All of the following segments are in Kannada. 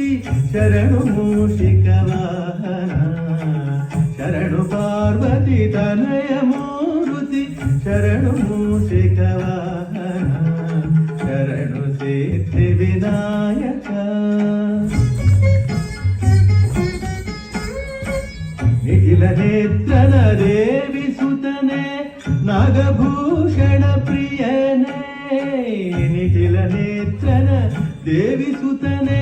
ಮೂರುತಿ ಶರಣು ಮೂಷಿಕ ವಾಹನ ಶರಣು ಪಾರ್ವತಿ ತನಯ ಮೂರುತಿ ಶರಣು ಮೂಷಿಕ ವಾಹನ ಶರಣು ಸಿದ್ಧಿ ವಿನಾಯಕ ನಿಖಿಲ ನೇತ್ರನ ದೇವಿ ಸುತನೆ ನಾಗಭೂಷಣ ಪ್ರಿಯನೇ ನಿಖಿಲ ನೇತ್ರನ ದೇವಿ ಸುತನೆ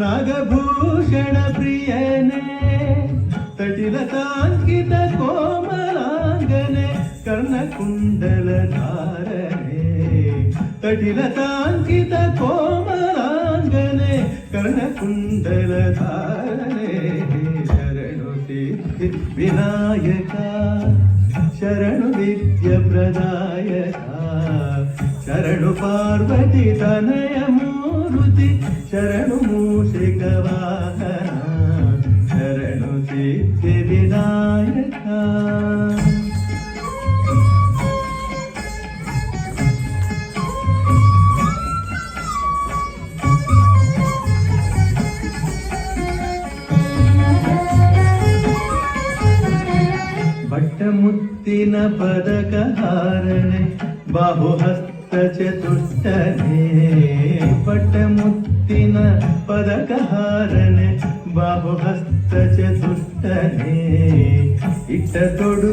ನಾಗಭೂಷಣ ಪ್ರಿಯನೇ ತಟಿಲತಾಂಕಿತ ಕೋಮಲಾಂಗನೆ ಕರ್ಣಕುಂಡಲ ಧಾರನೆ ತಟಿಲತಾಂಕಿತ ಕೋಮಲಾಂಗನೆ ಕರ್ಣಕುಂಡಲ ಧಾರನೆ ಶರಣು ಸಿದ್ಧಿ ವಿನಾಯಕ ಶರಣು ವಿದ್ಯ ಪ್ರದಾಯಕ ಶರಣು ಪಾರ್ವತಿ ತನಯ ಮೂರುತಿ ಶರಣು ಮೂಷಿಕ ವಾಹನ ಶರಣು ಸಿದ್ಧಿ ವಿನಾಯಕ ಮುತ್ತಿನ ಪದಕ ಹಾರನೆ ಬಾಹುಹಸ್ತ ಚತುಷ್ಟನೆ ಪಟ್ಟ ಮುತ್ತಿನ ಪದಕ ಹಾರನೆ ಬಾಹುಹಸ್ತ ಚತುಷ್ಟನೆ ಇಟ್ಟ ತೊಡು